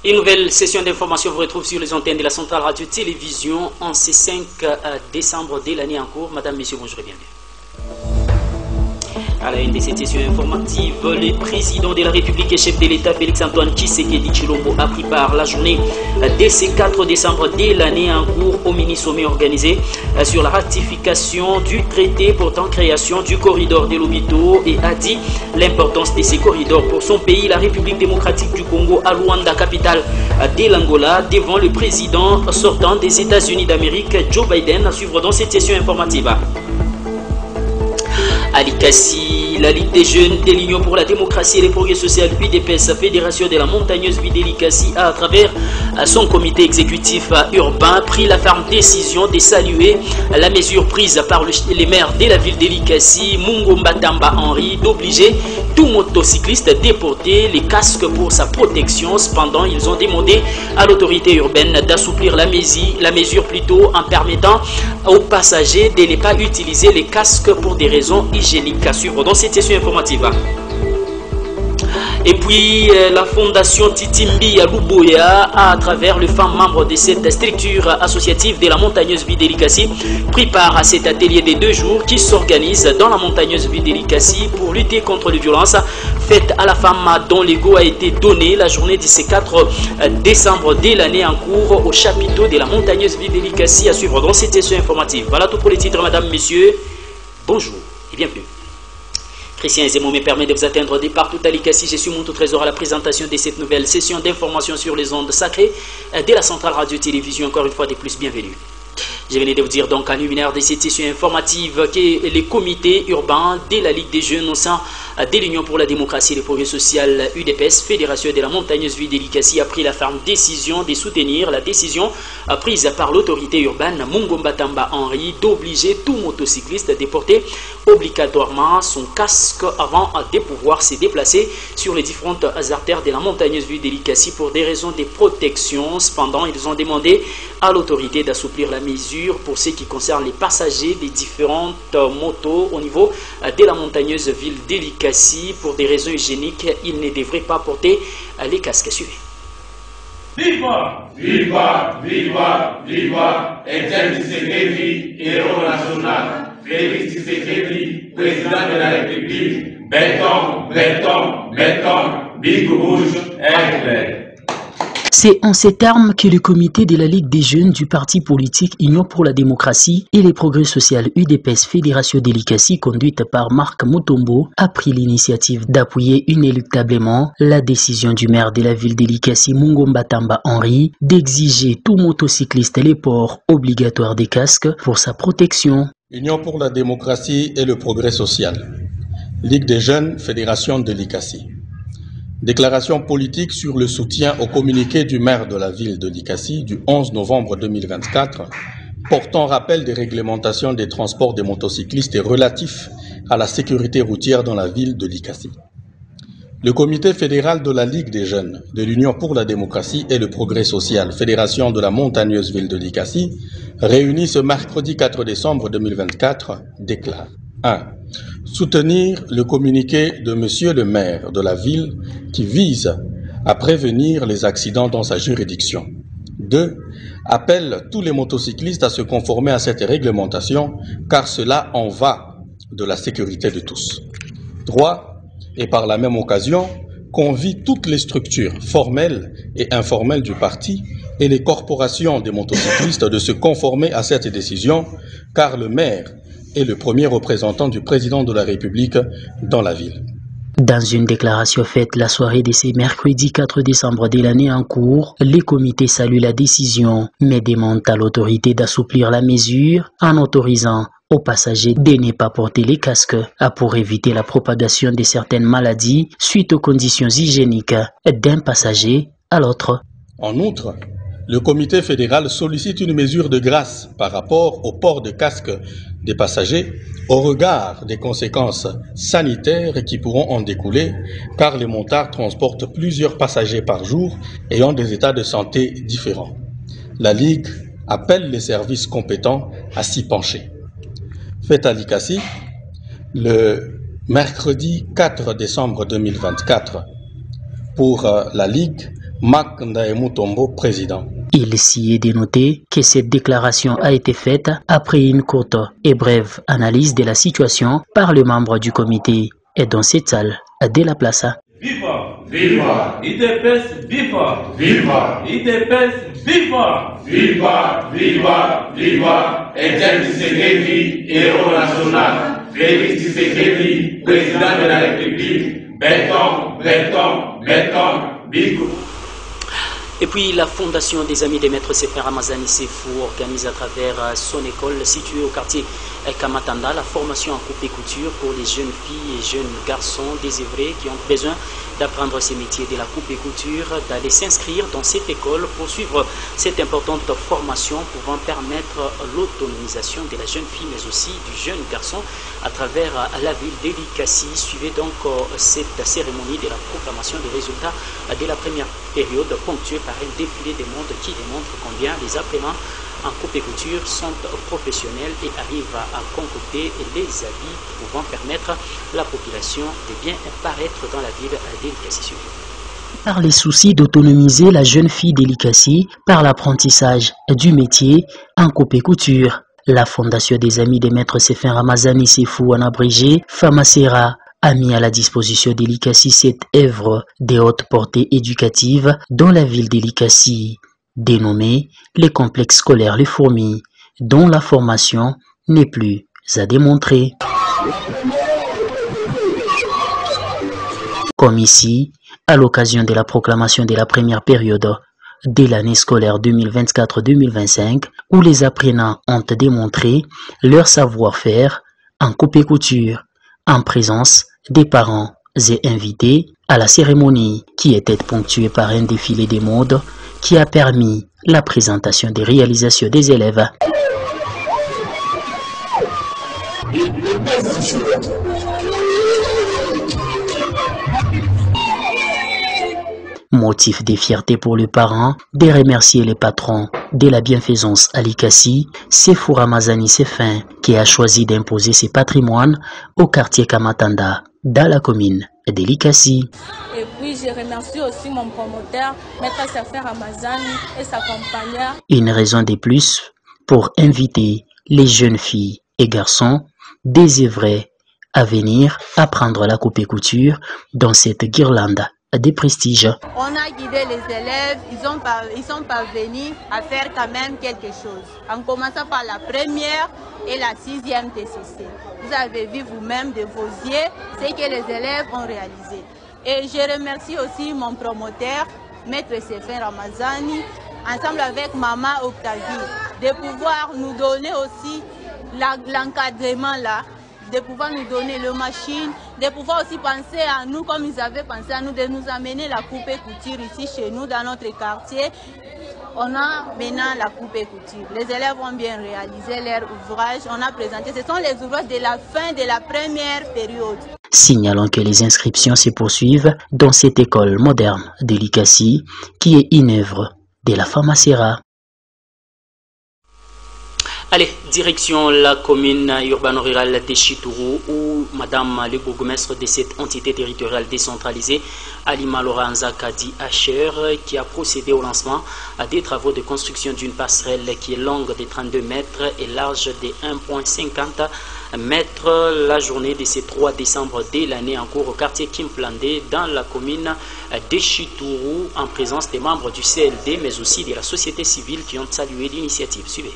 Une nouvelle session d'information vous retrouve sur les antennes de la Centrale Radio-Télévision en ce 5 décembre de l'année en cours. Madame, Messieurs, bonjour et bienvenue. À la une de cette session informative, le président de la République et chef de l'État Félix-Antoine Tshisekedi Tshilombo a pris part la journée dès ce 4 décembre de l'année en cours au mini-sommet organisé sur la ratification du traité portant création du corridor de Lobito et a dit l'importance de ces corridors pour son pays, la République démocratique du Congo, à Luanda, capitale de l'Angola, devant le président sortant des États-Unis d'Amérique, Joe Biden, à suivre dans cette session informative. À Likasi, la Ligue des jeunes de l'Union pour la démocratie et les progrès social UDPS, Fédération de la montagneuse ville de Likasi, a à travers son comité exécutif urbain pris la ferme décision de saluer la mesure prise par les maires de la ville de Likasi, Mungo Mbatamba Henri, d'obliger tout motocycliste à déporter les casques pour sa protection. Cependant, ils ont demandé à l'autorité urbaine d'assouplir la mesure plutôt en permettant aux passagers de ne pas utiliser les casques pour des raisons hygiéniques. À suivre dans cette session informative. Et puis, la fondation Titimbi à Luboya, à travers les femmes membres de cette structure associative de la montagneuse ville de Likasi, pris part à cet atelier de 2 jours qui s'organise dans la montagneuse ville de Likasi pour lutter contre les violences faites à la femme, dont l'ego a été donné la journée du 4 décembre de l'année en cours au chapiteau de la montagneuse ville de Likasi. À suivre dans cette session informative. Voilà tout pour les titres, mesdames, messieurs. Bonjour et bienvenue. Christian Zemo me permet de vous atteindre de partout à Likasi. Je suis Montou Trésor à la présentation de cette nouvelle session d'information sur les ondes sacrées de la Centrale Radio-Télévision. Encore une fois de plus, bienvenue. Je venais de vous dire donc en luminaire de cette session informative que les comités urbains de la Ligue des jeunes au sein de l'Union pour la démocratie et le progrès social UDPS, Fédération de la montagneuse ville de Likasi, a pris la ferme décision de soutenir la décision prise par l'autorité urbaine Mungo Mbatamba Henri d'obliger tout motocycliste à déporter obligatoirement son casque avant de pouvoir se déplacer sur les différentes artères de la montagneuse ville de Likasi pour des raisons de protection. Cependant, ils ont demandé à l'autorité d'assouplir la mesure pour ce qui concerne les passagers des différentes motos au niveau de la montagneuse ville de Likasi. Pour des raisons hygiéniques, ils ne devraient pas porter les casques. Suivez. Viva! Viva! Viva! Viva! Etienne Tshisekedi, héros national. Félix Tshisekedi, président de la République. Béton, béton, béton, big rouge, éclair. C'est en ces termes que le comité de la Ligue des jeunes du parti politique Union pour la démocratie et les progrès social UDPS Fédération de Likasi, conduite par Marc Mutombo, a pris l'initiative d'appuyer inéluctablement la décision du maire de la ville de Likasi, Mungo Mbatamba Henri, d'exiger tout motocycliste les ports obligatoires des casques pour sa protection. Union pour la démocratie et le progrès social. Ligue des jeunes, Fédération de Likasi. Déclaration politique sur le soutien au communiqué du maire de la ville de Likasi du 11 novembre 2024 portant rappel des réglementations des transports des motocyclistes et relatifs à la sécurité routière dans la ville de Likasi. Le comité fédéral de la Ligue des jeunes de l'Union pour la démocratie et le progrès social, Fédération de la montagneuse ville de Likasi, réuni ce mercredi 4 décembre 2024, déclare 1. Soutenir le communiqué de Monsieur le maire de la ville qui vise à prévenir les accidents dans sa juridiction. 2. Appelle tous les motocyclistes à se conformer à cette réglementation car cela en va de la sécurité de tous. 3. Et par la même occasion, convie toutes les structures formelles et informelles du parti et les corporations des motocyclistes de se conformer à cette décision car le maire est le premier représentant du président de la République dans la ville. Dans une déclaration faite la soirée de ce mercredi 4 décembre de l'année en cours, les comités saluent la décision, mais demandent à l'autorité d'assouplir la mesure en autorisant aux passagers de ne pas porter les casques pour éviter la propagation de certaines maladies suite aux conditions hygiéniques d'un passager à l'autre. En outre, le comité fédéral sollicite une mesure de grâce par rapport au port de casque des passagers au regard des conséquences sanitaires qui pourront en découler car les montards transportent plusieurs passagers par jour et ont des états de santé différents. La Ligue appelle les services compétents à s'y pencher. Fait à Likasi, le mercredi 4 décembre 2024, pour la Ligue, Marc Mutombo, président. Il s'y est dénoté que cette déclaration a été faite après une courte et brève analyse de la situation par le membre du comité et dans cette salle de la place. Viva! Viva! IDPS, viva! Viva! IDPS, viva! Viva! Viva! Viva! Etienne Tshisekedi, héros national. Félix Tshisekedi, président de la République. Béton, béton, béton, bigo. Et puis la Fondation des Amis des Maîtres Sefer Ramazani Sefou organise à travers son école située au quartier Kamatanda la formation en coupe et couture pour les jeunes filles et jeunes garçons désœuvrés qui ont besoin d'apprendre ces métiers de la coupe et couture, d'aller s'inscrire dans cette école pour suivre cette importante formation pouvant permettre l'autonomisation de la jeune fille mais aussi du jeune garçon à travers la ville d'Elikassi. Suivez donc cette cérémonie de la proclamation des résultats de la première période ponctuée par un défilé de monde qui démontre combien les apprenants en coupe et couture sont professionnels et arrivent à concocter les habits pouvant permettre la population de bien paraître dans la ville d'Elikassi. Par les soucis d'autonomiser la jeune fille d'Elikassi par l'apprentissage du métier en coupe et couture, la Fondation des Amis des Maîtres Sefer Ramazani Sefou en abrégé, Famasera, a mis à la disposition d'Elikassi cette œuvre de haute portée éducative dans la ville d'Elikassi, dénommée les complexes scolaires Les Fourmis, dont la formation n'est plus à démontrer. Comme ici, à l'occasion de la proclamation de la première période de l'année scolaire 2024-2025, où les apprenants ont démontré leur savoir-faire en coupe et couture, en présence des parents et invités à la cérémonie qui était ponctuée par un défilé des modes qui a permis la présentation des réalisations des élèves. Motif de fierté pour les parents de remercier les patrons de la bienfaisance à Likassi, Sefou Ramazani Sefin, qui a choisi d'imposer ses patrimoines au quartier Kamatanda, dans la commune de Likassi. Et puis je remercie aussi mon promoteur, Maître Sefer Ramazani et sa compagne. Une raison de plus pour inviter les jeunes filles et garçons désœuvrés à venir apprendre la coupe et couture dans cette guirlande des prestiges. On a guidé les élèves, ils sont parvenus à faire quand même quelque chose. En commençant par la première et la 6e TCC. Vous avez vu vous-même de vos yeux ce que les élèves ont réalisé. Et je remercie aussi mon promoteur, Maître Sefer Ramazani, ensemble avec Maman Octavie, de pouvoir nous donner aussi l'encadrement là, de pouvoir nous donner les machines, de pouvoir aussi penser à nous comme ils avaient pensé à nous, de nous amener la coupe et couture ici chez nous dans notre quartier. On a maintenant la coupe et couture. Les élèves ont bien réalisé leur ouvrage. On a présenté, ce sont les ouvrages de la fin de la première période. Signalons que les inscriptions se poursuivent dans cette école moderne de Likassi qui est une œuvre de la Famasera. Allez, direction la commune urbano-rurale de Chitourou où Madame le bourgmestre de cette entité territoriale décentralisée, Alima Loranza Kadi Asher, qui a procédé au lancement à des travaux de construction d'une passerelle qui est longue de 32 mètres et large de 1,50 mètres la journée de ce 3 décembre de l'année en cours au quartier Kimplandé dans la commune de Chitourou en présence des membres du CLD mais aussi de la société civile qui ont salué l'initiative. Suivez.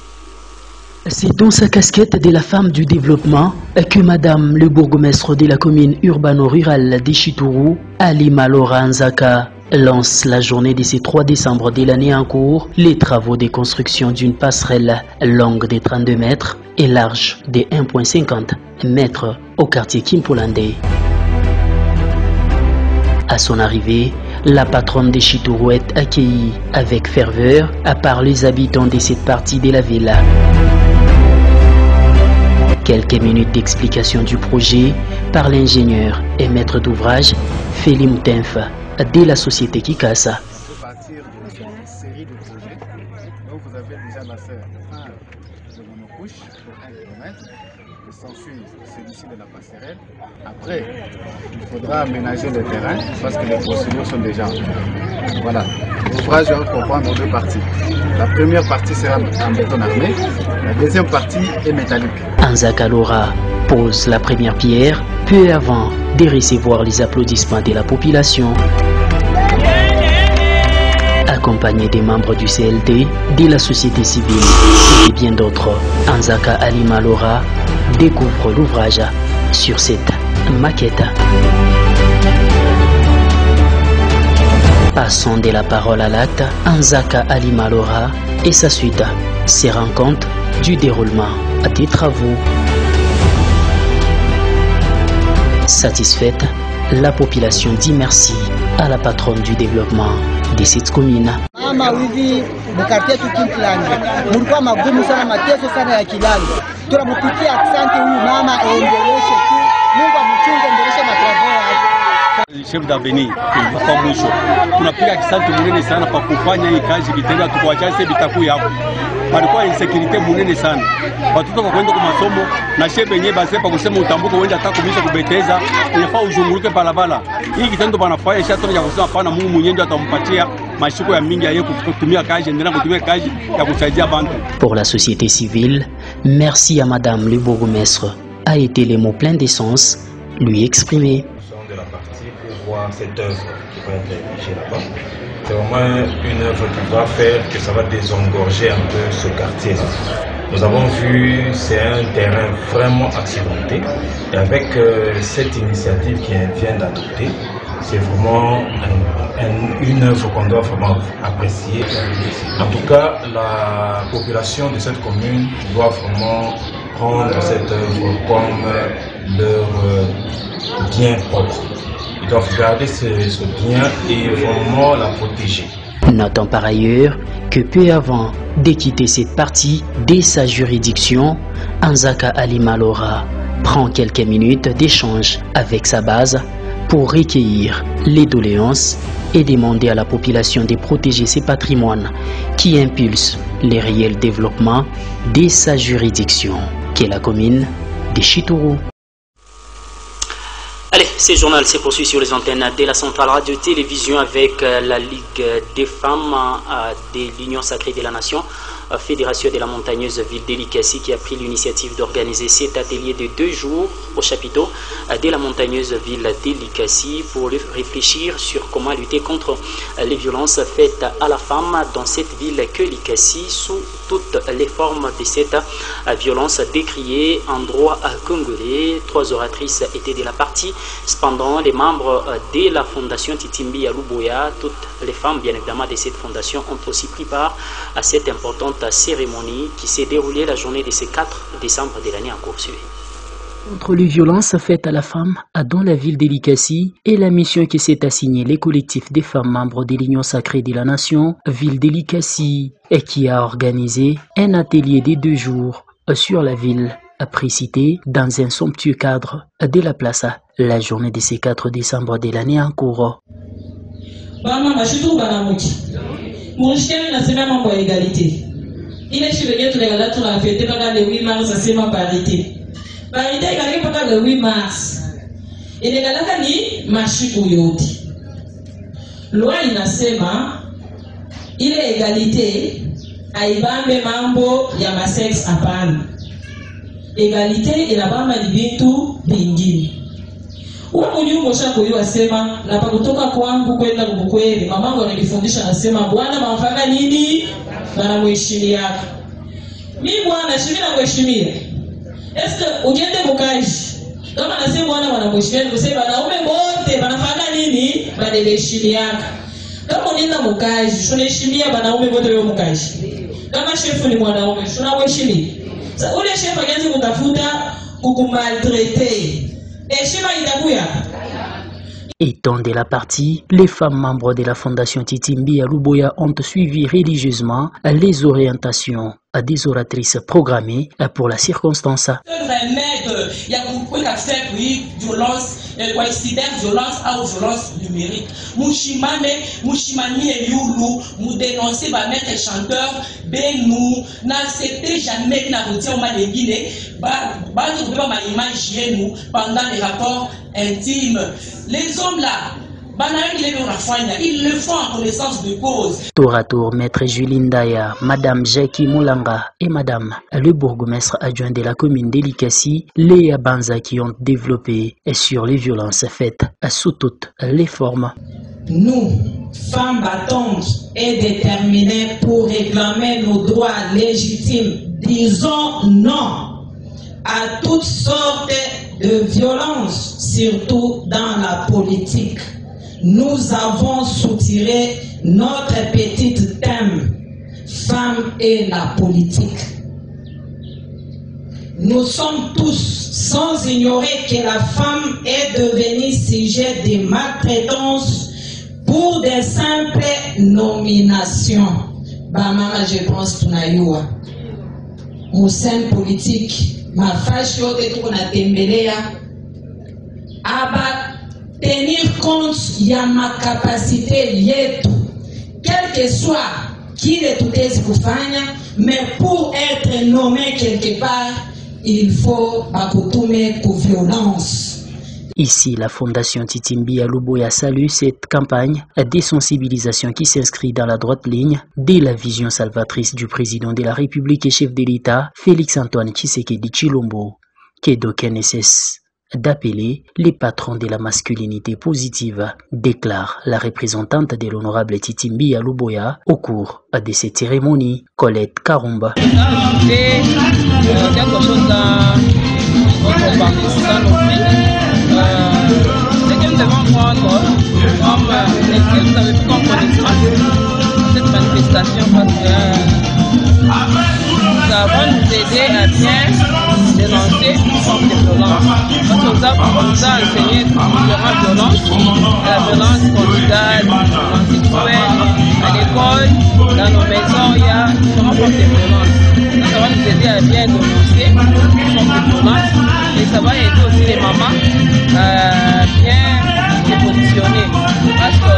C'est dans sa casquette de la femme du développement que Madame le bourgmestre de la commune urbano-rurale de Chitourou, Alima Loranzaka, lance la journée de ce 3 décembre de l'année en cours les travaux de construction d'une passerelle longue de 32 mètres et large de 1,50 mètres au quartier Kimpolandé. À son arrivée, la patronne de Chitourou est accueillie avec ferveur par les habitants de cette partie de la ville. Quelques minutes d'explication du projet par l'ingénieur et maître d'ouvrage Feli Moutenf de la société Kikasa. On peut partir d'une série de projets. Donc vous avez déjà lancé un de monocouche pour 1 km. que s'ensuit celui-ci de la passerelle. Après, il faudra aménager le terrain parce que les procédures sont déjà en cours. Voilà. L'ouvrage va comprendre deux parties. La première partie sera en béton armé, la deuxième partie est métallique. Anzaka Lora pose la première pierre peu avant de recevoir les applaudissements de la population. Accompagné des membres du CLT, de la société civile et bien d'autres, Anzaka Alima Lora découvre l'ouvrage sur cette maquette. Passons de la parole à l'acte, Anzaka Alima Lora et sa suite se rend compte du déroulement des travaux. Satisfaite, la population dit merci à la patronne du développement de cette commune. Mama hivi mkartie tukimplani mulikuwa magumu sana, mateso sana ya kilali. Tunampikia asante huyu mama, endeleshe tu, Mungu amchunge, endeleshe matravo yake. Chef d'avenir kwa mwisho tunapiga asante munene sana kwa kufanya hii kazi vitendo, tukuachaje bitakuya hapo. Palikuwa insecurity munene sana, watoto kwa kwenda kwa masomo na shepe yenyewe basi pa kusema utambuko uende atakumisha kubeteza, inafaa uzunguluke balabala. Hii kitendo banafanya shatoni ya kusema pana Mungu mwenyewe atampatia mashiko ya mingi ya kutumia kazi, endelea kutumia kazi ya kusaidia bantu. Pour la société civile, merci à Madame le bourgmestre a été les mots pleins d'essence lui exprimés. De la partie pour voir cette œuvre qui va être érigée là-bas. C'est vraiment une œuvre qui va faire que ça va désengorger un peu ce quartier-là. Nous avons vu, c'est un terrain vraiment accidenté. Et avec cette initiative qui vient d'adopter, c'est vraiment une œuvre qu'on doit vraiment apprécier. En tout cas, la population de cette commune doit vraiment prendre cette œuvre comme leur bien propre. Ils doivent garder ce bien et vraiment la protéger. Notons par ailleurs que peu avant de quitter cette partie de sa juridiction, Anzaka Alima Lora prend quelques minutes d'échange avec sa base pour recueillir les doléances et demander à la population de protéger ses patrimoines qui impulsent le réel développement de sa juridiction, qui est la commune de Chitoro. Allez, ce journal se poursuit sur les antennes de la Centrale Radio-Télévision avec la Ligue des femmes de l'Union Sacrée de la Nation, Fédération de la montagneuse ville d'Elikasi, qui a pris l'initiative d'organiser cet atelier de 2 jours au chapiteau de la montagneuse ville d'Elikasi pour réfléchir sur comment lutter contre les violences faites à la femme dans cette ville que Likasi, sous toutes les formes de cette violence décriée en droit congolais. 3 oratrices étaient de la partie. Cependant, les membres de la fondation Titimbi à Luboya, toutes les femmes bien évidemment de cette fondation, ont aussi pris part à cette importante cérémonie qui s'est déroulée la journée de ce 4 décembre de l'année en cours suivie. Contre les violences faites à la femme dans la ville d'Elikasi et la mission qui s'est assignée les collectifs des femmes membres de l'Union Sacrée de la Nation, ville d'Elikasi, et qui a organisé un atelier de 2 jours sur la ville précitée dans un somptueux cadre de la place la journée de ce 4 décembre de l'année en cours. Ile shule yetu legala tunafete mpaka le 8 mars asema parité. Parité ikali mpaka le 8 mars. Ilegalaka ni mashiku yote. Loi inasema ile egalite haibambe mambo ya masex hapana. Egalite inabamba ni vitu vingine. Huko nyuma shako asema na pakutoka kwangu kwenda kukweli mamangu ananifundisha anasema bwana mafaka nini na mheshimiwa. Mimi bwana shimira kuheshimia. Eske ujende mkaji. Kama nasema bwana wanamheshimia kusema wanaume wote wanafanya nini? Badilishimia. Kama unaenda mkaji, tunaheshimia wanaume wote wao mkaji. Kama shefu ni mwanaume, tunamheshimia. Sasa ule shefu akianza kutafuta kukumaltraiter. Heshima itakuya. Étant de la partie, les femmes membres de la fondation Titimbi à Luboya ont suivi religieusement les orientations des oratrices programmées pour la circonstance. permettre, il y a beaucoup de faire violence, cyber-violence ou violence numérique. Mouchimani et Youlou, nous dénoncer, va mettre les chanteurs, ben nous, n'acceptez jamais qu'il n'a pas dit au mal de Guinée, nous pendant les rapports intimes. Les hommes là, ils le font en connaissance de cause. Tour à tour, Maître Julie Ndaya, Madame Jackie Moulanga et Madame le bourgmestre adjoint de la commune d'Elikassi, Léa Banza, qui ont développé sur les violences faites sous toutes les formes. Nous, femmes battantes et déterminées pour réclamer nos droits légitimes, disons non à toutes sortes de violences, surtout dans la politique. Nous avons soutiré notre petite thème, femmes et la politique. Nous sommes tous sans ignorer que la femme est devenue sujet de maltraitance pour des simples nominations. Bamama, je pense tunayoa. Moussène politique, ma fâche yote tuko na tembelea. Aba tenir compte de ma capacité yetu, quel que soit qui est tout kufanya, mais pour être nommé quelque part, il faut accoutumer pour violence. Ici, la Fondation Titimbi à Luboya salue cette campagne de sensibilisation qui s'inscrit dans la droite ligne de la vision salvatrice du président de la République et chef de l'État, Félix-Antoine Tshisekedi Tshilombo, que d'aucuns ne cessent d'appeler les patrons de la masculinité positive, déclare la représentante de l'honorable Titimbi à Luboya au cours de cette cérémonie, Colette Karumba. Ce que nous devons prendre comme exemple, vous avez pu comprendre cette manifestation parce que nous avons nous aider à bien dénoncer toute forme de violence. Parce que nous avons enseigné différentes violences, la violence conjugale, la violence sexuelle, à l'école, dans nos maisons, il y a différentes formes de violence. Nous allons nous aider à bien dénoncer toute forme de violence et ça va aider aussi les mamans à bien se positionner. Parce que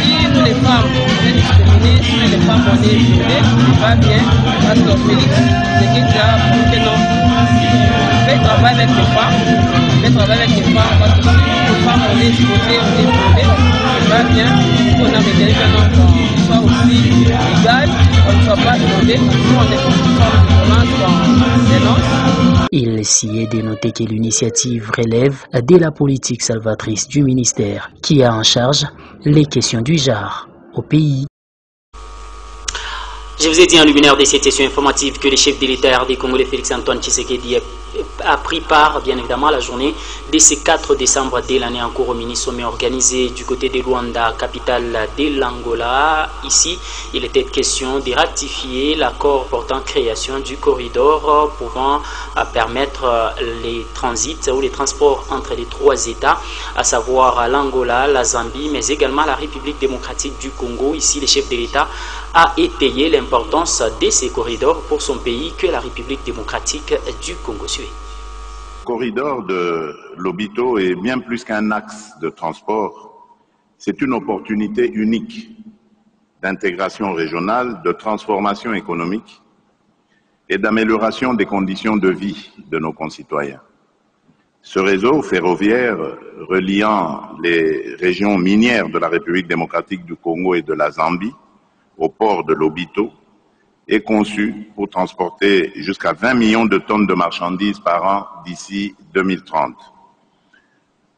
si nous les femmes, on est discriminées, si les femmes on est violées, c'est pas bien. Parce que Félix, c'est qu'il y a que non. Fais travailler avec les femmes, parce que si les femmes on est exposées, on est violées, c'est pas bien. On a médiatisé que non, soit aussi égal, on ne soit pas violé, si on est une forme de violence qu'on dénonce. Il s'y est dénoté que l'initiative relève de la politique salvatrice du ministère qui a en charge les questions du genre au pays. Je vous ai dit en luminaire de cette session informative que le chef de l'État des Congolais Félix-Antoine Tshisekedi a pris part, bien évidemment, à la journée de ce 4 décembre de l'année en cours au mini-sommet organisé du côté de Luanda, capitale de l'Angola. Ici, il était question de ratifier l'accord portant création du corridor pouvant permettre les transits ou les transports entre les trois États, à savoir l'Angola, la Zambie, mais également la République démocratique du Congo. Ici, le chef de l'État a étayé l'importance de ces corridors pour son pays que la République démocratique du Congo suit. Le corridor de Lobito est bien plus qu'un axe de transport. C'est une opportunité unique d'intégration régionale, de transformation économique et d'amélioration des conditions de vie de nos concitoyens. Ce réseau ferroviaire reliant les régions minières de la République démocratique du Congo et de la Zambie au port de Lobito est conçu pour transporter jusqu'à 20 millions de tonnes de marchandises par an d'ici 2030.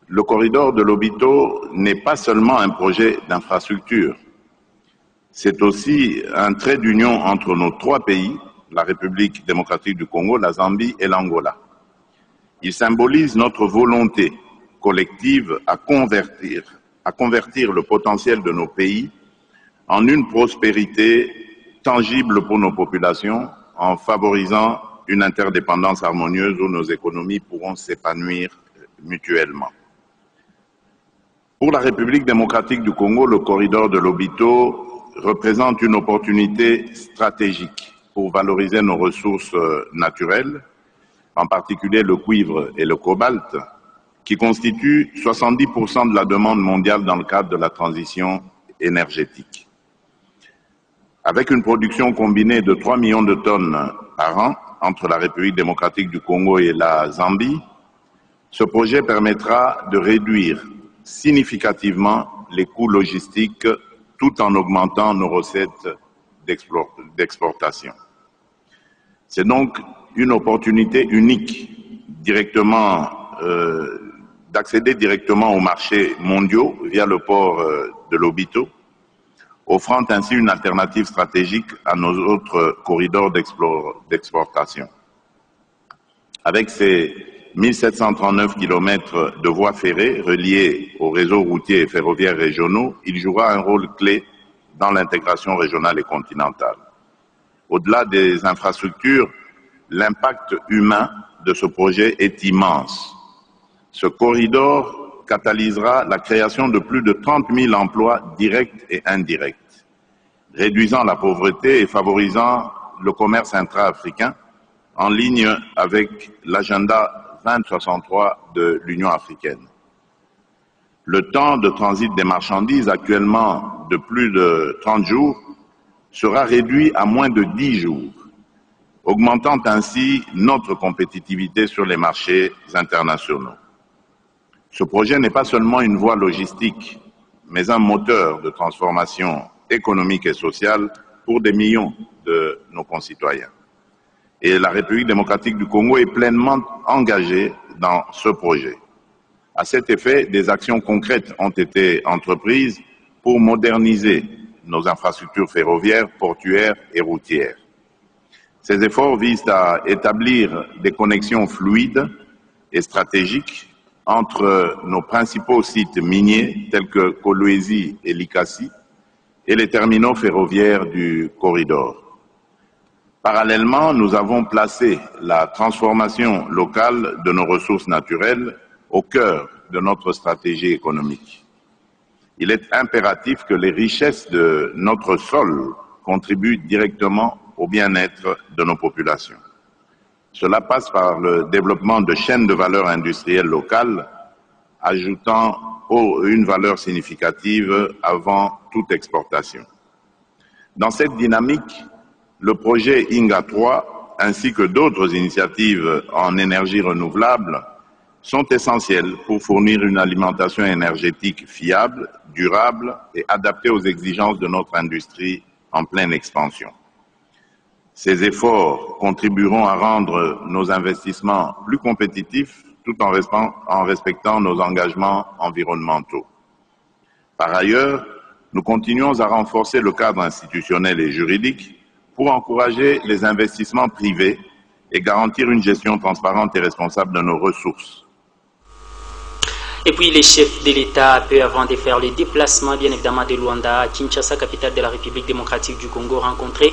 Le corridor de Lobito n'est pas seulement un projet d'infrastructure, c'est aussi un trait d'union entre nos trois pays, la République démocratique du Congo, la Zambie et l'Angola. Il symbolise notre volonté collective à convertir le potentiel de nos pays en une prospérité tangible pour nos populations, en favorisant une interdépendance harmonieuse où nos économies pourront s'épanouir mutuellement. Pour la République démocratique du Congo, le corridor de Lobito représente une opportunité stratégique pour valoriser nos ressources naturelles, en particulier le cuivre et le cobalt, qui constituent 70% de la demande mondiale dans le cadre de la transition énergétique. Avec une production combinée de 3 millions de tonnes par an entre la République démocratique du Congo et la Zambie, ce projet permettra de réduire significativement les coûts logistiques tout en augmentant nos recettes d'exportation. C'est donc une opportunité unique d'accéder directement aux marchés mondiaux via le port de Lobito, offrant ainsi une alternative stratégique à nos autres corridors d'exportation. Avec ces 1739 km de voies ferrées reliées aux réseaux routiers et ferroviaires régionaux, il jouera un rôle clé dans l'intégration régionale et continentale. Au-delà des infrastructures, l'impact humain de ce projet est immense. Ce corridor catalysera la création de plus de 30 000 emplois directs et indirects, réduisant la pauvreté et favorisant le commerce intra-africain en ligne avec l'agenda 2063 de l'Union africaine. Le temps de transit des marchandises, actuellement de plus de 30 jours, sera réduit à moins de 10 jours, augmentant ainsi notre compétitivité sur les marchés internationaux. Ce projet n'est pas seulement une voie logistique, mais un moteur de transformation économique et sociale pour des millions de nos concitoyens. Et la République démocratique du Congo est pleinement engagée dans ce projet. À cet effet, des actions concrètes ont été entreprises pour moderniser nos infrastructures ferroviaires, portuaires et routières. Ces efforts visent à établir des connexions fluides et stratégiques entre nos principaux sites miniers tels que Kolwezi et Likasi et les terminaux ferroviaires du corridor. Parallèlement, nous avons placé la transformation locale de nos ressources naturelles au cœur de notre stratégie économique. Il est impératif que les richesses de notre sol contribuent directement au bien-être de nos populations. Cela passe par le développement de chaînes de valeur industrielle locales, ajoutant une valeur significative avant toute exportation. Dans cette dynamique, le projet INGA 3 ainsi que d'autres initiatives en énergie renouvelable sont essentielles pour fournir une alimentation énergétique fiable, durable et adaptée aux exigences de notre industrie en pleine expansion. Ces efforts contribueront à rendre nos investissements plus compétitifs tout en respectant nos engagements environnementaux. Par ailleurs, nous continuons à renforcer le cadre institutionnel et juridique pour encourager les investissements privés et garantir une gestion transparente et responsable de nos ressources. Et puis les chefs de l'État, peu avant de faire le déplacement, bien évidemment, de Luanda à Kinshasa, capitale de la République démocratique du Congo, rencontré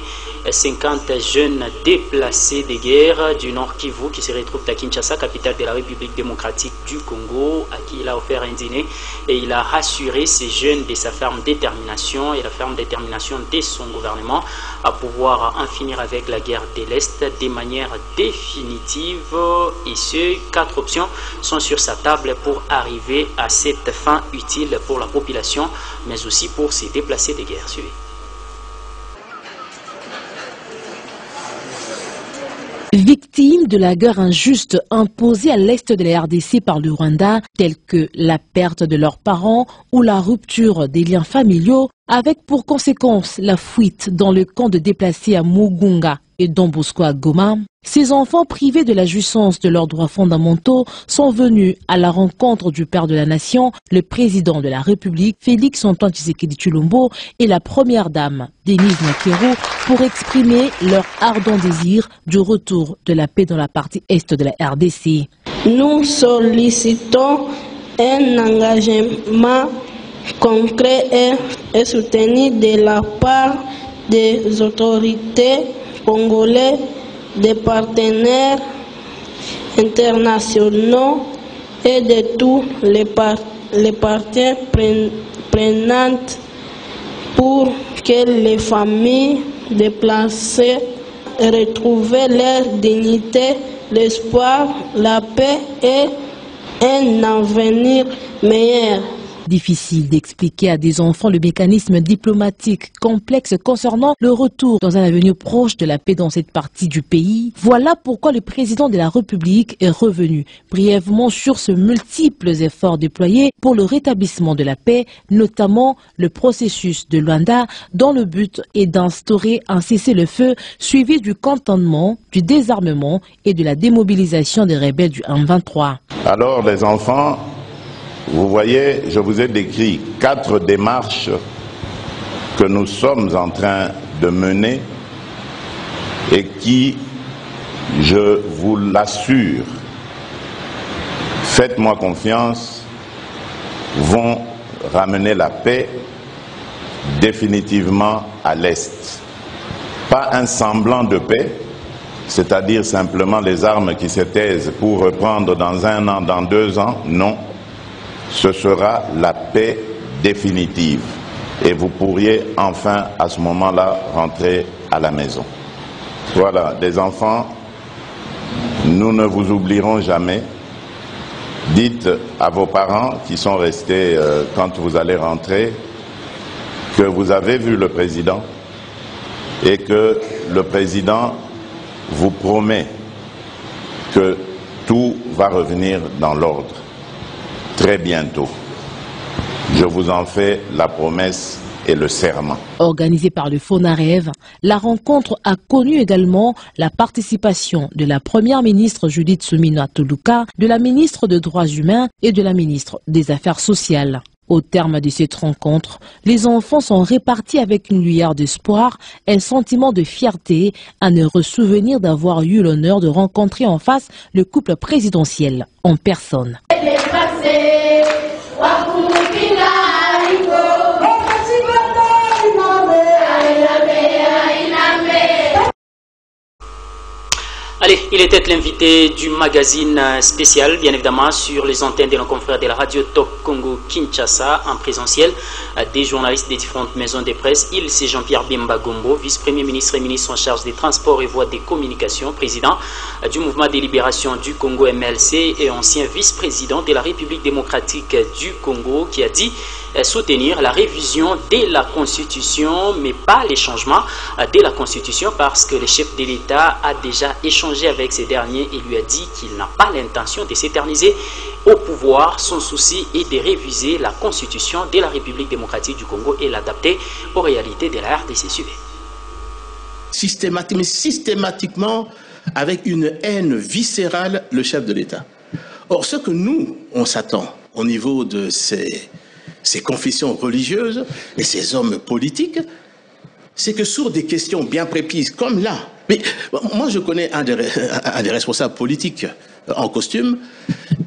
50 jeunes déplacés de guerre du Nord Kivu qui se retrouvent à Kinshasa, capitale de la République démocratique du Congo, à qui il a offert un dîner et il a rassuré ces jeunes de sa ferme détermination et la ferme détermination de son gouvernement à pouvoir en finir avec la guerre de l'Est de manière définitive. Et ces 4 options sont sur sa table pour arriver à cette fin utile pour la population, mais aussi pour ces déplacés de guerre. Suivez. Victimes de la guerre injuste imposée à l'est de la RDC par le Rwanda, telles que la perte de leurs parents ou la rupture des liens familiaux, avec pour conséquence la fuite dans le camp de déplacés à Mugunga et Don Bosco à Goma, ces enfants privés de la jouissance de leurs droits fondamentaux sont venus à la rencontre du père de la nation, le président de la République, Félix Antoine Tshisekedi Tshilombo, et la première dame, Denise Nakero, pour exprimer leur ardent désir du retour de la paix dans la partie est de la RDC. Nous sollicitons un engagement concret et soutenu de la part des autorités congolaises, des partenaires internationaux et de tous les parties prenantes pour que les familles déplacées retrouvent leur dignité l'espoir, la paix et un avenir meilleur. Difficile d'expliquer à des enfants le mécanisme diplomatique complexe concernant le retour dans un avenir proche de la paix dans cette partie du pays. Voilà pourquoi le président de la République est revenu brièvement sur ce multiples efforts déployés pour le rétablissement de la paix, notamment le processus de Luanda, dont le but est d'instaurer un cessez-le-feu suivi du cantonnement, du désarmement et de la démobilisation des rebelles du M23. Alors les enfants, vous voyez, je vous ai décrit 4 démarches que nous sommes en train de mener et qui, je vous l'assure, faites-moi confiance, vont ramener la paix définitivement à l'Est. Pas un semblant de paix, c'est-à-dire simplement les armes qui se taisent pour reprendre dans 1 an, dans 2 ans, non. Ce sera la paix définitive. Et vous pourriez enfin, à ce moment-là, rentrer à la maison. Voilà, les enfants, nous ne vous oublierons jamais. Dites à vos parents qui sont restés quand vous allez rentrer que vous avez vu le président et que le président vous promet que tout va revenir dans l'ordre. Très bientôt. Je vous en fais la promesse et le serment. Organisée par le FONAREV, la rencontre a connu également la participation de la première ministre Judith Suminwa Tuluka, de la ministre des Droits humains et de la ministre des Affaires sociales. Au terme de cette rencontre, les enfants sont répartis avec une lueur d'espoir, un sentiment de fierté, un heureux souvenir d'avoir eu l'honneur de rencontrer en face le couple présidentiel en personne. Allez, il était l'invité du magazine spécial, bien évidemment, sur les antennes de nos confrères de la radio Top Congo Kinshasa, en présentiel, des journalistes des différentes maisons de presse. Il, c'est Jean-Pierre Bemba Gombo, vice-premier ministre et ministre en charge des transports et voies des communications, président du mouvement de libération du Congo MLC et ancien vice-président de la République démocratique du Congo, qui a dit soutenir la révision de la Constitution, mais pas les changements de la Constitution, parce que le chef de l'État a déjà échangé avec ces derniers et lui a dit qu'il n'a pas l'intention de s'éterniser au pouvoir. Son souci est de réviser la Constitution de la République démocratique du Congo et l'adapter aux réalités de la RDC. Systématiquement, avec une haine viscérale, le chef de l'État. Or, ce que nous, on s'attend au niveau de ces confessions religieuses et ces hommes politiques, c'est que sur des questions bien précises, comme là, mais moi je connais un des responsables politiques en costume,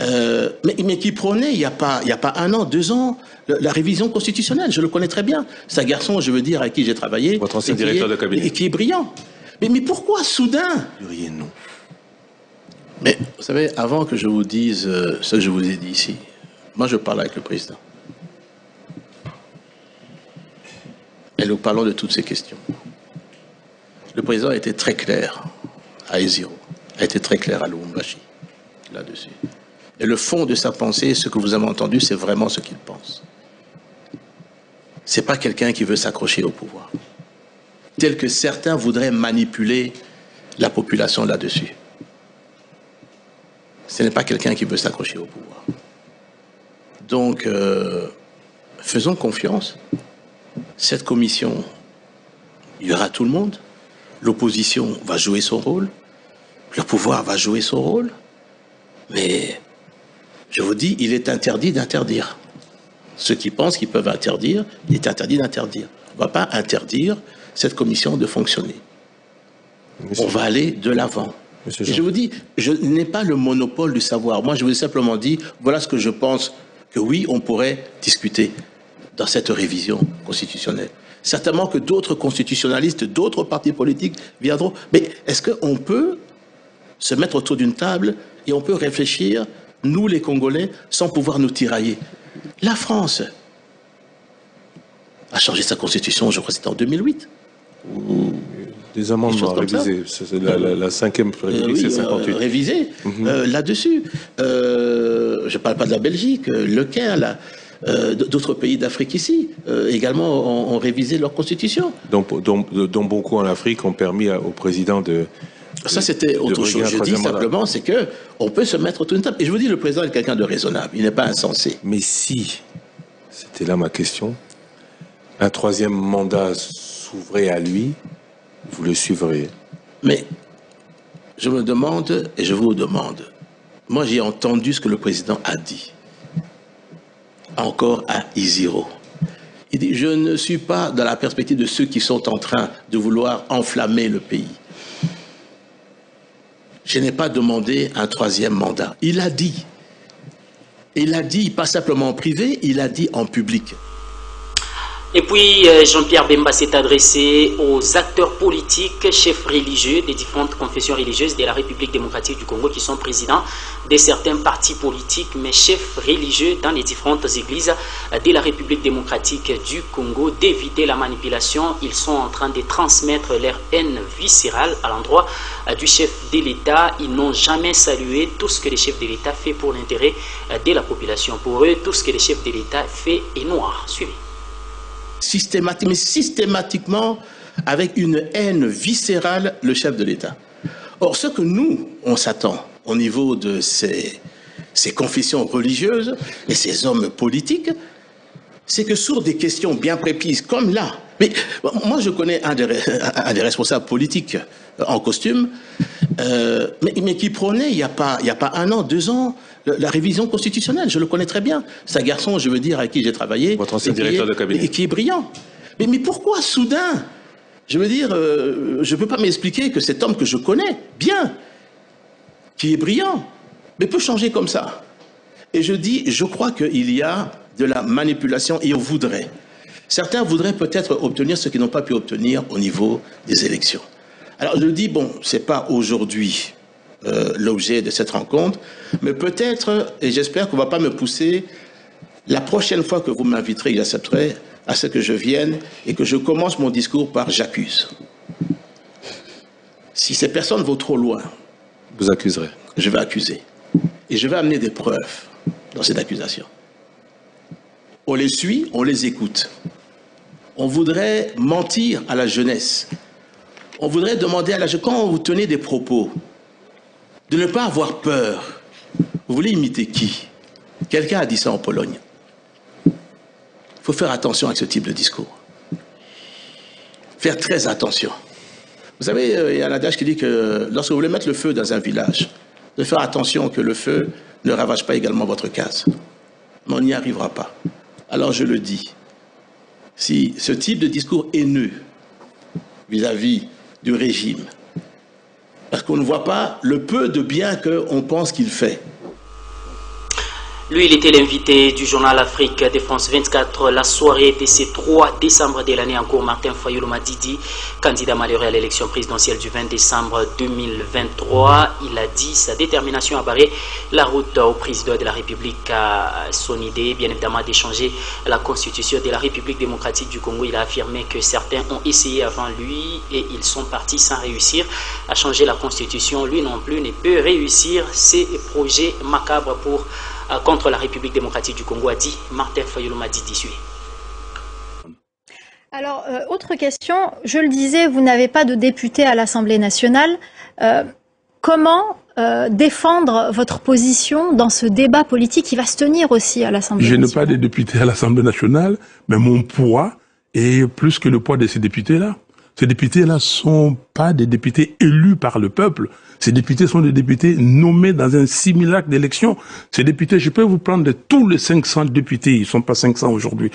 mais qui prônait il n'y a pas 1 an, 2 ans, la révision constitutionnelle. Je le connais très bien. C'est un garçon, je veux dire, avec qui j'ai travaillé. Votre ancien directeur de cabinet. Et qui est brillant. Mais pourquoi soudain? Non. Mais vous savez, avant que je vous dise ce que je vous ai dit ici, moi je parle avec le président. Et nous parlons de toutes ces questions. Le président a été très clair à Eziro, a été très clair à Lubumbashi, là-dessus. Et le fond de sa pensée, ce que vous avez entendu, c'est vraiment ce qu'il pense. C'est pas quelqu'un qui veut s'accrocher au pouvoir, tel que certains voudraient manipuler la population là-dessus. Ce n'est pas quelqu'un qui veut s'accrocher au pouvoir. Donc, faisons confiance. Cette commission, il y aura tout le monde. L'opposition va jouer son rôle. Le pouvoir va jouer son rôle. Mais, je vous dis, il est interdit d'interdire. Ceux qui pensent qu'ils peuvent interdire, il est interdit d'interdire. On ne va pas interdire cette commission de fonctionner. On va aller de l'avant. Et je vous dis, je n'ai pas le monopole du savoir. Moi, je vous ai simplement dit, voilà ce que je pense que oui, on pourrait discuter dans cette révision constitutionnelle. Certainement que d'autres constitutionnalistes, d'autres partis politiques viendront. Mais est-ce qu'on peut se mettre autour d'une table et on peut réfléchir, nous les Congolais, sans pouvoir nous tirailler? La France a changé sa constitution, je crois que c'était en 2008. Des amendements révisés. La 5e République, c'est 58. Révisés là-dessus. Je ne parle pas de la Belgique, le Caire, d'autres pays d'Afrique ici, également ont révisé leur constitution. Dont beaucoup en Afrique ont permis au président de... Ça, c'était autre chose. Je dis simplement, c'est qu'on peut se mettre autour d'une table. Et je vous dis, le président est quelqu'un de raisonnable. Il n'est pas insensé. Mais si, c'était là ma question, un 3e mandat s'ouvrait à lui, vous le suivriez? Mais je me demande, et je vous demande, moi j'ai entendu ce que le président a dit, encore à Isiro. Il dit, je ne suis pas dans la perspective de ceux qui sont en train de vouloir enflammer le pays. Je n'ai pas demandé un 3e mandat. Il a dit. Il a dit, pas simplement en privé, il a dit en public. Et puis, Jean-Pierre Bemba s'est adressé aux acteurs politiques, chefs religieux des différentes confessions religieuses de la République démocratique du Congo qui sont présidents de certains partis politiques, mais chefs religieux dans les différentes églises de la République démocratique du Congo d'éviter la manipulation. Ils sont en train de transmettre leur haine viscérale à l'endroit du chef de l'État. Ils n'ont jamais salué tout ce que le chef de l'État fait pour l'intérêt de la population. Pour eux, tout ce que le chef de l'État fait est noir. Suivez. Systématiquement avec une haine viscérale le chef de l'État. Or, ce que nous, on s'attend au niveau de ces confessions religieuses et ces hommes politiques, c'est que sur des questions bien précises, comme là, mais moi je connais un des responsables politiques en costume, mais qui prônait il n'y a pas 1 an, 2 ans, la révision constitutionnelle, je le connais très bien. C'est un garçon, je veux dire, avec qui j'ai travaillé, votre ancien directeur de cabinet, et qui est brillant. Mais pourquoi soudain? Je veux dire, je ne peux pas m'expliquer que cet homme que je connais bien, qui est brillant, mais peut changer comme ça. Et je dis, je crois qu'il y a de la manipulation et on voudrait. Certains voudraient peut-être obtenir ce qu'ils n'ont pas pu obtenir au niveau des élections. Alors je dis, bon, ce n'est pas aujourd'hui l'objet de cette rencontre, mais peut-être, et j'espère qu'on ne va pas me pousser, la prochaine fois que vous m'inviterez, j'accepterai à ce que je vienne et que je commence mon discours par « j'accuse ». Si ces personnes vont trop loin, vous accuserez. Je vais accuser. Et je vais amener des preuves dans cette accusation. On les suit, on les écoute. On voudrait mentir à la jeunesse. On voudrait demander à la jeunesse, quand vous tenez des propos, de ne pas avoir peur. Vous voulez imiter qui? Quelqu'un a dit ça en Pologne. Il faut faire attention avec ce type de discours. Faire très attention. Vous savez, il y a un adage qui dit que lorsque vous voulez mettre le feu dans un village, de faire attention que le feu ne ravage pas également votre case. Mais on n'y arrivera pas. Alors je le dis, si ce type de discours haineux vis-à-vis du régime, parce qu'on ne voit pas le peu de bien qu'on pense qu'il fait. Lui, il était l'invité du journal Afrique de France 24. La soirée était ce 3 décembre de l'année en cours. Martin Fayulu Madidi, candidat malheureux à l'élection présidentielle du 20 décembre 2023. Il a dit sa détermination à barrer la route au président de la République. À son idée, bien évidemment, d'échanger la constitution de la République démocratique du Congo. Il a affirmé que certains ont essayé avant lui et ils sont partis sans réussir à changer la constitution. Lui non plus ne peut réussir ces projets macabres contre la République démocratique du Congo, a dit Martin Fayulu Madidi. Alors, autre question, je le disais, vous n'avez pas de député à l'Assemblée nationale. Comment défendre votre position dans ce débat politique qui va se tenir aussi à l'Assemblée nationale? Je n'ai pas de député à l'Assemblée nationale, mais mon poids est plus que le poids de ces députés-là. Ces députés-là ne sont pas des députés élus par le peuple. Ces députés sont des députés nommés dans un simulacre d'élection. Ces députés, je peux vous prendre de tous les 500 députés, ils ne sont pas 500 aujourd'hui,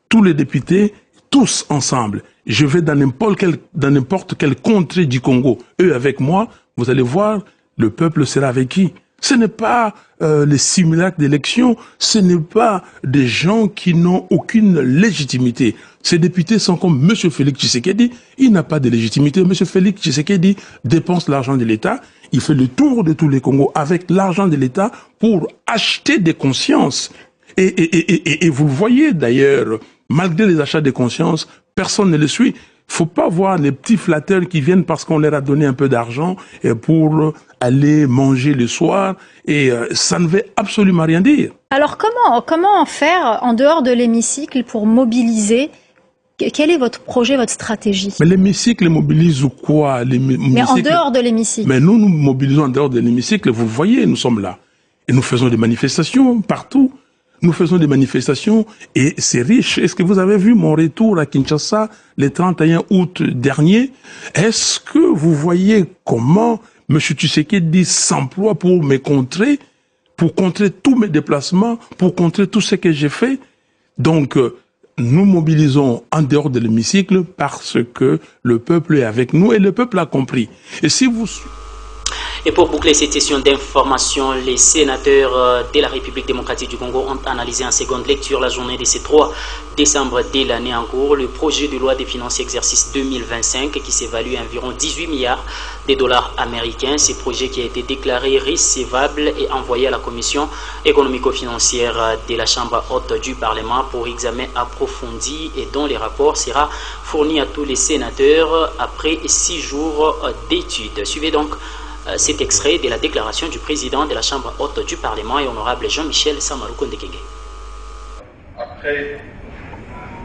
tous les députés, tous ensemble. Je vais dans n'importe quelle contrée du Congo. Eux avec moi, vous allez voir, le peuple sera avec qui? Ce n'est pas les simulacres d'élection, ce n'est pas des gens qui n'ont aucune légitimité. Ces députés sont comme M. Félix Tshisekedi, il n'a pas de légitimité. M. Félix Tshisekedi dépense l'argent de l'État, il fait le tour de tous les Congos avec l'argent de l'État pour acheter des consciences. Et vous le voyez d'ailleurs, malgré les achats de consciences, personne ne le suit. faut pas voir les petits flatteurs qui viennent parce qu'on leur a donné un peu d'argent pour aller manger le soir, et ça ne veut absolument rien dire. Alors comment faire en dehors de l'hémicycle pour mobiliser? Quel est votre projet, votre stratégie? Mais l'hémicycle mobilise quoi? Mais en dehors de l'hémicycle. Mais nous mobilisons en dehors de l'hémicycle, vous le voyez, nous sommes là. Et nous faisons des manifestations partout. Nous faisons des manifestations et c'est riche. Est-ce que vous avez vu mon retour à Kinshasa le 31 août dernier? Est-ce que vous voyez comment M. Tshisekedi s'emploie pour me contrer, pour contrer tous mes déplacements, pour contrer tout ce que j'ai fait? Donc, nous mobilisons en dehors de l'hémicycle parce que le peuple est avec nous et le peuple a compris. Et si vous... Et pour boucler cette session d'information, les sénateurs de la République démocratique du Congo ont analysé en seconde lecture la journée de ce 3 décembre de l'année en cours le projet de loi des finances exercice 2025 qui s'évalue à environ 18 milliards de dollars américains. Ce projet qui a été déclaré recevable et envoyé à la commission économico-financière de la Chambre haute du Parlement pour examen approfondi et dont le rapport sera fourni à tous les sénateurs après 6 jours d'études. Suivez donc cet extrait de la déclaration du président de la Chambre haute du Parlement et honorable Jean-Michel Samalouko Ndekenge. Après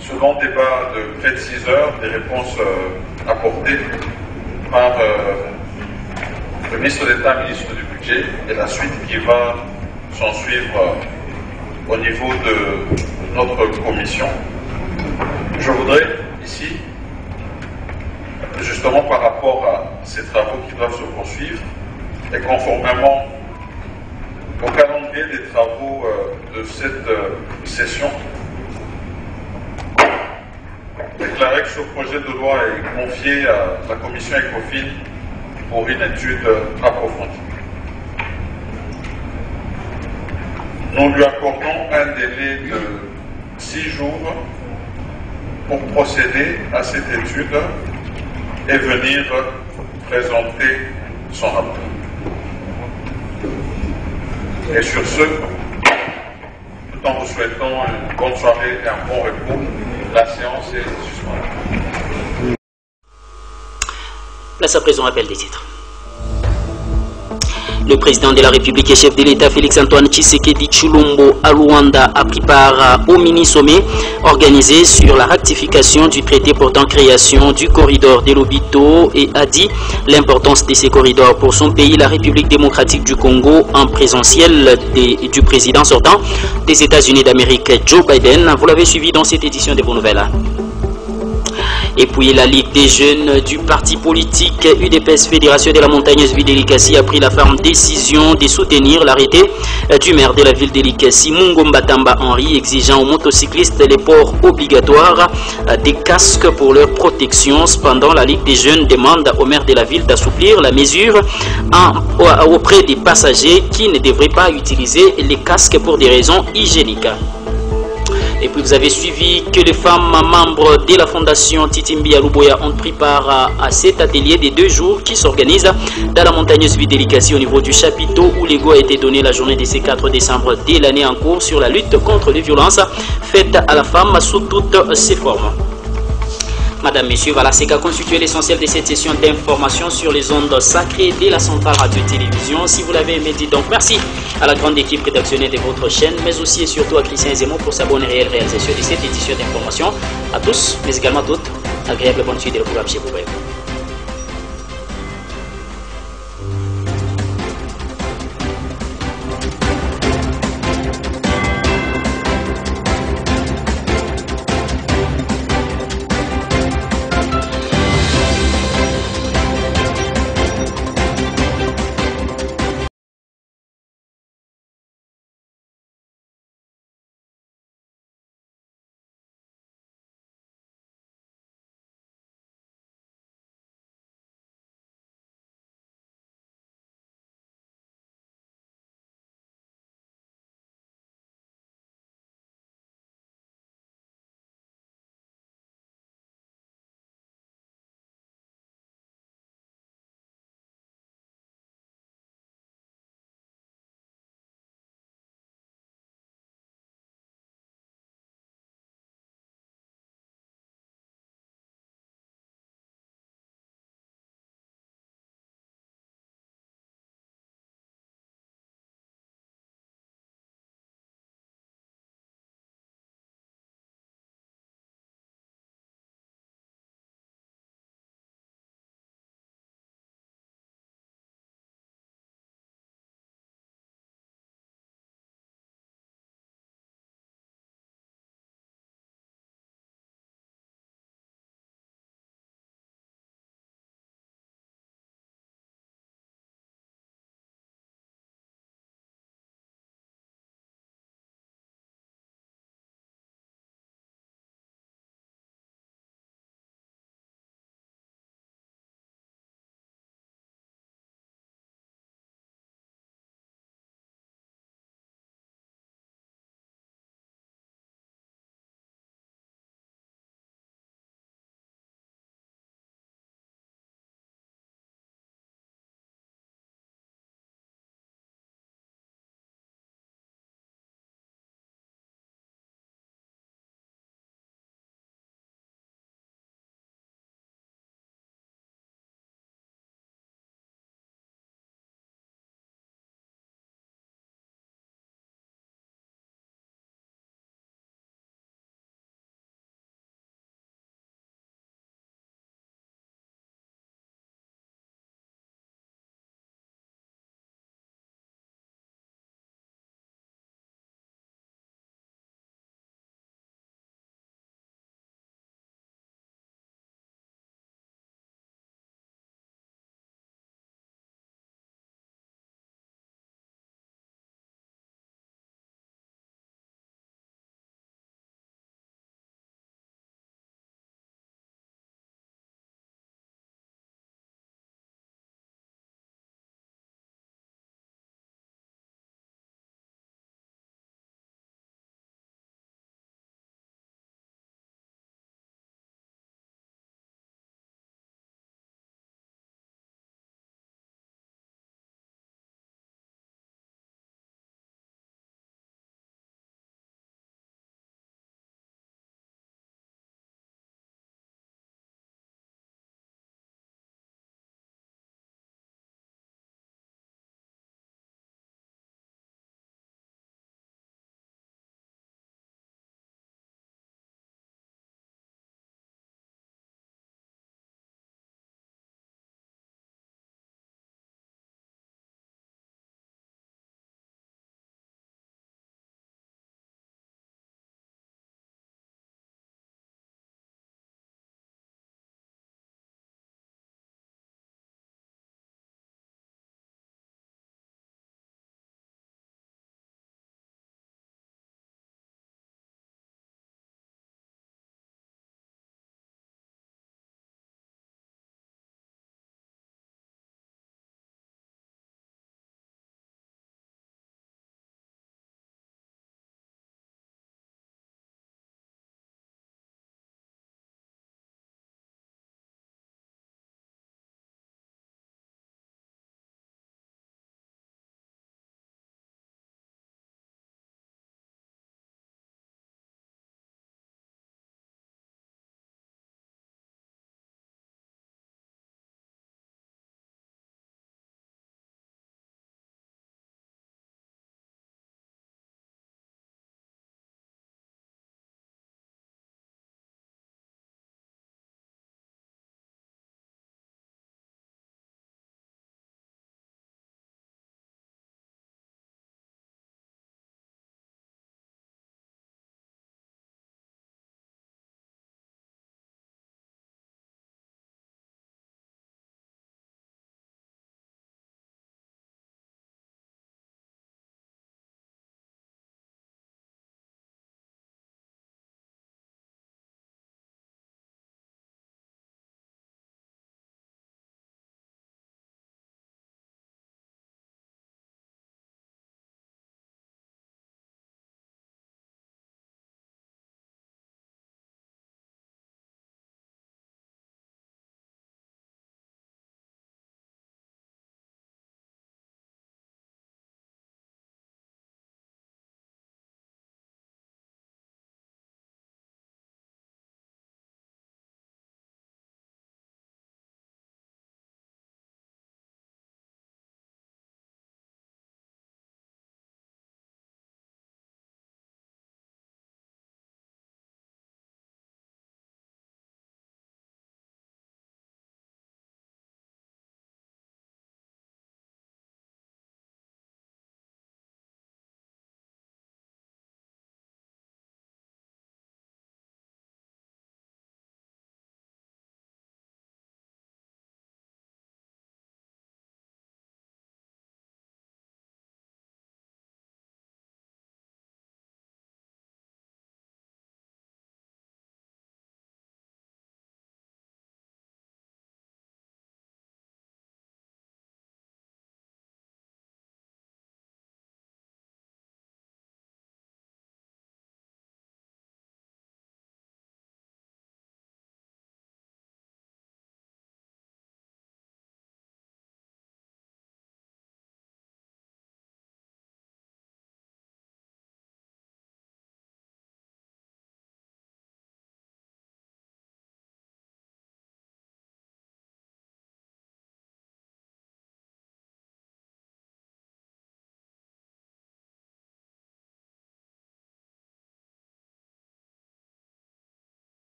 ce long débat de près de 6 heures, des réponses apportées par le ministre d'État, ministre du Budget, et la suite qui va s'en suivre au niveau de notre commission, je voudrais ici, justement par rapport à ces travaux qui doivent se poursuivre et conformément au calendrier des travaux de cette session, déclarer que ce projet de loi est confié à la commission ECOFIN pour une étude approfondie. Nous lui accordons un délai de 6 jours pour procéder à cette étude et venir présenter son rapport. Et sur ce, tout en vous souhaitant une bonne soirée et un bon repos, la séance est suspendue. Place à présent, rappel des titres. Le président de la République et chef de l'État Félix-Antoine Tshisekedi Tshilombo à Luanda a pris part au mini-sommet organisé sur la ratification du traité portant création du corridor de Lobito et a dit l'importance de ces corridors pour son pays, la République démocratique du Congo, en présentiel du président sortant des États-Unis d'Amérique, Joe Biden. Vous l'avez suivi dans cette édition de vos nouvelles. Et puis la Ligue des jeunes du parti politique UDPS Fédération de la Montagneuse Ville d'Elikasi a pris la ferme décision de soutenir l'arrêté du maire de la ville d'Elikasi, Mungomba Tamba Henri, exigeant aux motocyclistes les ports obligatoires des casques pour leur protection. Cependant, la Ligue des jeunes demande au maire de la ville d'assouplir la mesure auprès des passagers qui ne devraient pas utiliser les casques pour des raisons hygiéniques. Et puis vous avez suivi que les femmes membres de la fondation Titimbi à Luboya ont pris part à cet atelier des 2 jours qui s'organise dans la montagneuse ville d'Elikasi au niveau du chapiteau où l'ego a été donné la journée de ce 4 décembre de l'année en cours sur la lutte contre les violences faites à la femme sous toutes ses formes. Madame, Messieurs, voilà ce qu'a constitué l'essentiel de cette session d'information sur les ondes sacrées de la Centrale Radio-Télévision. Si vous l'avez aimé, dites donc merci à la grande équipe rédactionnelle de votre chaîne, mais aussi et surtout à Christian Zemo pour sa bonne et réelle réalisation de cette édition d'information. À tous, mais également à toutes, agréable bonne suite de le programme chez vous.